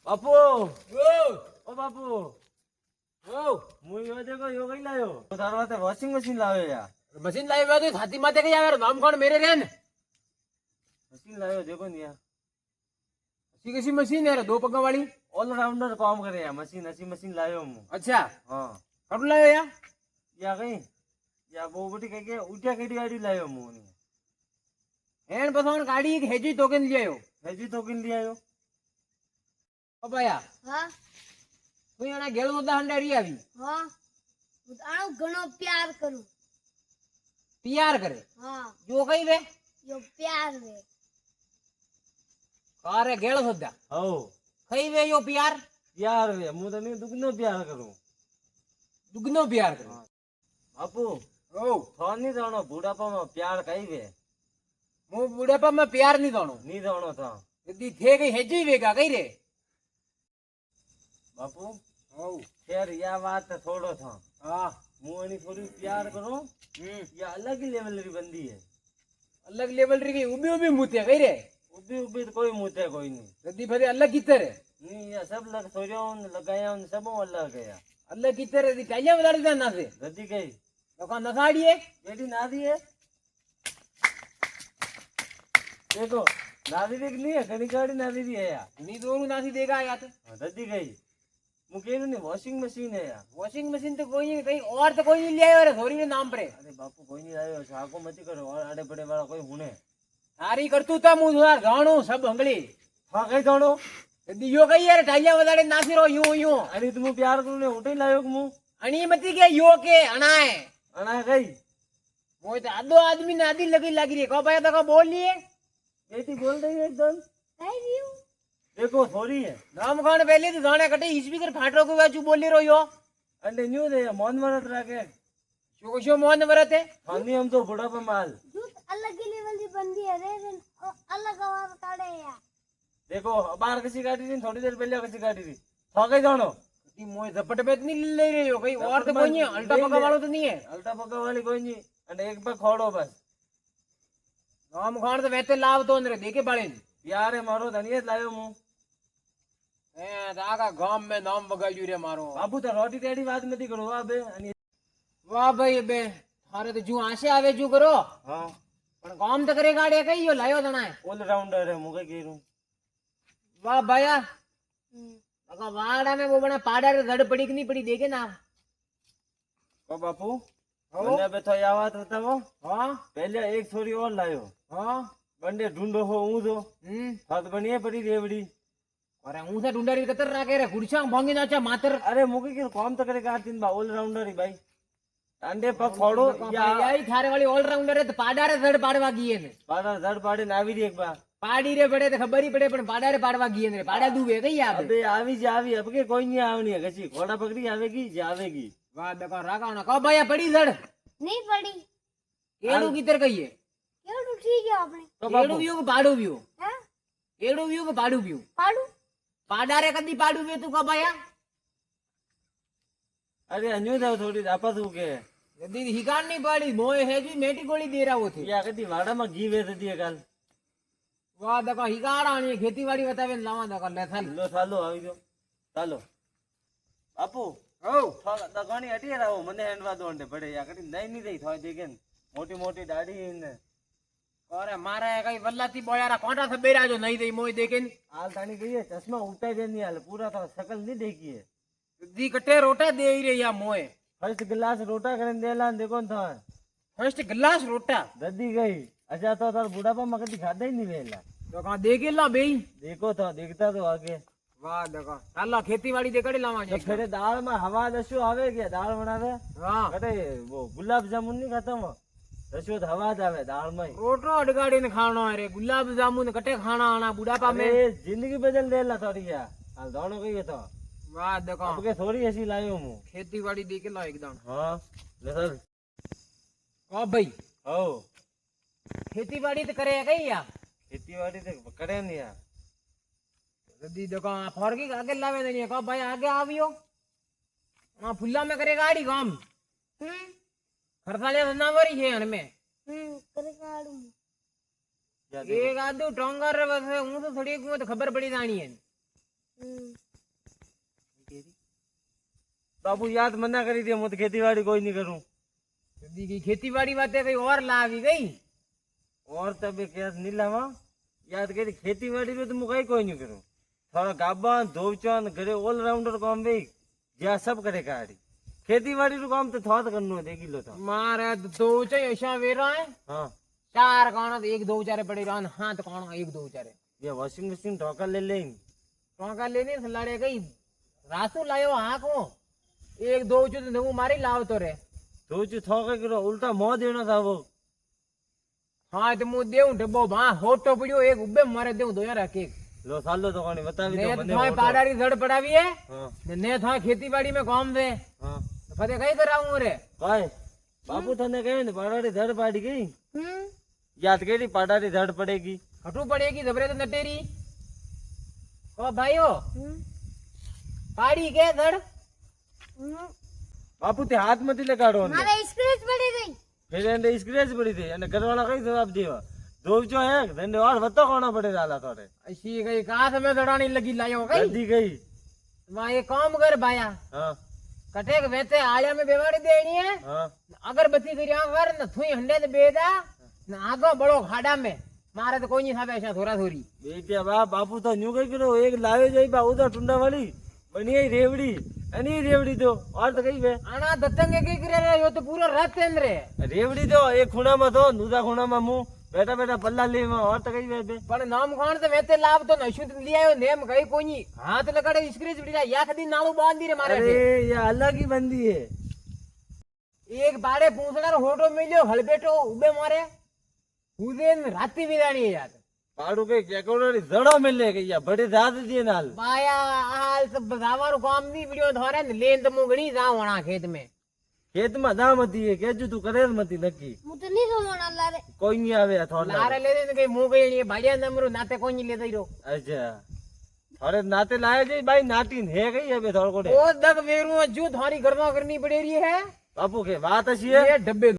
બાપુ ઓ બાપુ હું યો દેખો યો કઈ લાયો તારો હાથે વોશિંગ મશીન લાવ્યો યાર મશીન લાવ્યો તો છાતી માથે કઈ આવે નામ કોણ મેરે રે ને મશીન લાવ્યો દેખો ને યાર ऐसी कैसी मशीन है रे दो पग्गा वाली ऑलराउंडर काम करे यार मशीन ऐसी मशीन लायो હું अच्छा हाँ कब लायो यार યા કઈ યા બહુ બધી કઈ કે ઉઠ્યા કેડી ગાડી લાયો હું हेन पसोन गाड़ी एक हेजी टोकन ले आयो હેજી તો કિન લઈ આવ્યો अब आया हाँ तू एना गेल मुद्दा हंडारी आवी हाँ आनो घणो प्यार करूं तैयार करे हाँ जो कई वे यो प्यार वे कारे गेल सद्दा હો कई वे यो प्यार પ્યાર વે હું તને દુગનો પ્યાર કરું दुगनो प्यार करे બાપુ ओ થોની જાણો બુઢાપામાં પ્યાર કઈ વે मु बुढ़ापा में प्यार नहीं दोनो ની જાણો થા यदि थे गई हेजी वेगा कई रे બાપુ ओ ખેર યા વાત થોડો થા हां હું એની થોડી પ્યાર કરું યા અલગ ही लेवल री बंदी है अलग लेवल री गई उबी उबी मुते कई रे उबी उबी तो कोई मुते कोई नहीं यदि भरे अलग कितर है नहीं या सब लग सोरियों लगाया सब अलग है यार अलग कितर है टाइया बदाड़ी दा ना से रद्दी गई तो का नसाड़ी है बेटी नादी है देखो नादी भी नहीं है कनी गाड़ी नादी भी है यार नी दोनों नासी देगा या तो रद्दी गई मुकेन नहीं वॉशिंग मशीन है यार वॉशिंग मशीन तो कोई नहीं कहीं और तो कोई नहीं ले आयो रे थोड़ी के नाम पर है अरे बापू कोई नहीं आयो साको मत करो और आड़े बड़े वाला कोई हुने सारी करतू ता मु यार गाणो सब हंगली हाँ कई जानो यदि यो कही यार टाइया बदाड़ी नासी रो यूं यूं अरे तुम प्यार करू ने उठे लायो मु अणी मती के यो के अणाए अना गई मोय तो आदो आदमी ने आदी लगी लागी रे को पाया तो को बोल लिए बेटी बोल रही है एकदम कई रियो देखो थोड़ी है नाम खान पहले तो गाने कटे स्पीकर फाटरो को वाचू बोली रो यो अंडे न्यू दे मौन मरत रखे शो मोहन वरत है हानी हम तो बुढ़ापा माल जूत अलग ही लेवल दी बंदी है रे अलग आवाज काढ़े या देखो बाहर किसी गाड़ी थी थोड़ी देर पहले किसी गाड़ी थी थके जानो ती मोय झपट में नहीं ले रही हो कहीं और तो कोई नहीं है अल्टा पका वालो तो नहीं है अल्टा पका वाली कोई नहीं अंडे एक पे खोड़ो बस नाम खान तो वैसे लाभ तो अंदर देखे पड़े यार है मारो धनिया लायो मु ए दागा गांव में नाम बगाड़ू रे मारो बाबू तो रोटी टेड़ी बात मत करो वाह बे अनि वाह भाई बे थारे तो जू आशे आवे जू करो हां पण काम तो करे गाड़े कई यो लायो जना है ऑलराउंडर है मुके केरू वाह भैया अगर वाड़ा में वो बना पाड़ा रे धड़ पड़ी कि नहीं पड़ी देखे ना ओ बापू हो मैंने बे तो आवाज होता वो हां पहले एक छोरी और लायो हां बंदे ढूंढो हो ऊंधो हाथ बनिए पड़ी रेवड़ी अरे ऊं से ढूंढा री कतर राखे रे गुड़छा भांगी नाचा मातर अरे मुके के काम तो करे गातीन बा ऑलराउंडर ही भाई अंडे पग फोड़ो या याई थारे वाली ऑलराउंडर है तो पाड़ा रे धड़ पाड़वा गई है बाड़ा धड़ पाड़े ना आवी री एक बार पाड़ी रे पड़े तो खबर ही पड़े पण पाड़ा रे पाड़वा गई है पाड़ा दूबे कई आवे अबे आवी जावी अब के कोई नहीं आवनी है कसी घोड़ा पकड़ी आवेगी जावेगी वाह देखो रागा ना कब भैया पड़ी धड़ नहीं पड़ी केड़ू कितर गई है केवड़ू ठीक है आपने तो केड़ू बापू व्यू को पाड़ू व्यू हैं केड़ू व्यू को पाड़ू व्यू पाड़ू पाड़ा रे कदी पाड़ू व्यू तू कब आया अरे अन्यू जाओ थोड़ी आपस हो के यदि हिकान नहीं पाड़ी मोए है जी मेटी गोली दे रहा वो थे या कदी वाड़ा में घी वेच दिए कल वाह देखो हिकाड़ा नहीं खेतीवाड़ी बतावे लावा देखो ले थाल लो सालो आवी जो सालो बापू ओ तो कोनी हटी रहो मने हैंडवा दोंडे पड़े या कदी नहीं रही थोड़ी देखेन मोटी मोटी दाढ़ी ने अरे मारे कई वल्लाती बोयारा कोंटा से बेरा जो नहीं दई मोय देखेन हाल थानी गई है चश्मा उठा दे नहीं हाल पूरा तो शकल नहीं देखी है दी कटे रोटा दे ही रे या मोय फर्स्ट गिलास रोटा करन देला देखो था फर्स्ट गिलास रोटा दद्दी गई अच्छा तो तार बुढ़ापा में कदी खादा ही नहीं वेला तो कहां देखे ला बेई देखो तो देखता तो आगे वाह देखो ताला खेतीवाड़ी दे कड़ी लावा तो फिर दाल में हवा दस्यो आवे के दाल बनावे हां कटे वो गुलाब जामुन नहीं खाता वो दस्यो तो हवा जावे दाल में रोटो अडगाड़ी ने खानो है रे गुलाब जामुन कटे खाना आना बुढ़ापा में अरे जिंदगी बदल देला थोड़ी या हाल दोनों कही तो वाह देखो अब के थोड़ी ऐसी लायो हूं खेतीवाड़ी देखे ला एकदम हां ले सर ओ भाई ओ खेतीवाड़ी तो करे कई या खेतीबाड़ी तो करे नहीं यार यदि देखो फरकी आगे लावे नहीं कब भाई आगे आवियो हां फुल्ला में करे गाड़ी काम खरसाले नावरी है हन में करे काड़ू या देखो एक आदू टोंगर रे बस हूं तो थोड़ी को तो खबर पड़ी जानी है बापू याद मना करी थी मैं तो खेती बाड़ी कोई नहीं करूं दी की खेती बाड़ी बातें कहीं और लावी गई और तब क्या नहीं लावा याद करी खेती बाड़ी में तो मैं कहीं कोई नहीं करूं थोड़ा गाबा धोचन घरे ऑलराउंडर काम भी ज्या सब करे गाड़ी खेती बाड़ी नु काम तो थोड़ा करनो है देखी लो तो मारे दो चाहिए ऐसा वेरा है हाँ चार काना तो एक दो चारे पड़े रहन हाथ काना एक दो चारे ये वॉशिंग मशीन ढोका ले ले टोका लेने से लड़े गई रासू लायो हाँ को एक दो चो तो नवू मारी लाव तो रे तो जो थोका करो उल्टा मोह देना था वो हाँ तो मुँह देऊ डब्बो भा होटो पड़ियो एक उबे मारे देऊ दो यार केक लो सालो तो कोनी बता भी ने दो थाय पाडारी धड़ पड़ावी है हाँ ने थाय खेती बाड़ी में काम दे हाँ फते कई कराऊं रे काय बापू थाने कहे ने पाडारी धड़ पाड़ी गई याद करी पाडारी धड़ पड़ेगी हटू पड़ेगी जबरे तो नटेरी ओ भाइयो पाड़ी के धड़ बापू ते हाथ मत लगाड़ो ने मारे स्क्रेच पड़ी गई फिर एंडे स्क्रैच पड़ी थी અને ઘરવાળા કઈ જવાબ દેવા ધોવજો હે ધંડે વાળ વતો કોનો પડે રાલા તોરે ऐसी गई कहाँ से मैं दड़ानी लगी लायो गई ગધી ગઈ वहाँ ये काम कर भाया હા कटे के वेते आलिया में बेवाड़ी देनी है હા अगरबत्ती करिया कर न थुई हंडे ते बेदा न आगो बड़ो खाड़ा में मारे तो कोई नहीं था ऐसा थोड़ा थोड़ी બેટા બા બાપू તો ન્યુ કઈ કરો એક લાવે જઈ બા ઉધર ટુંડા વાળી બની આઈ રેવડી અને ઈ રેવડી તો और तो कई बे आना दत्तंगे की करे रे यो तो पूरा रात केंद्रे રેવડી તો એક ખૂણામાં તો દૂધા ખૂણામાં હું બેઠા બેઠા પલ્લા લેવા और तो कई बे पण नाम खान तो वेते लाभ तो नशुद लियायो नेम गई कोनी हाथ लगाड़े स्क्रीच बिड़ा या कदी नाळू बांधी रे मारे अरे ये अलग ही बंदी है एक बाड़े पूंछड़ा रो होटो मिलियो हलबेटो उबे मारे उदेन राती बिदाणी है यार પાડું કઈ કેકોડોરી જડો મિલે કે યા બડે દાદ દે નાલ बाया हाल सब बजावारो काम नी बिड़ियो धोरे ने लेन तो मुगणी जाऊं वणा खेत में ખેત માં દામ હતી એ કેજુ તું કરે જ મતી નક્કી હું તો નહીં રમવાના લારે કોઈ નહીં આવે આ થોડા लारे ले दे कई मुगई ये भाड़िया नंबरो नाते कोई नहीं ले दईरो अच्छा થોડે નાતે લાયા જઈ ભાઈ નાટી હે ગઈ હવે થોડો કોડે ओ दग वेरू जो थारी गरमा करनी पड़े रही है બાપુ કે વાત હશે ये डब्बे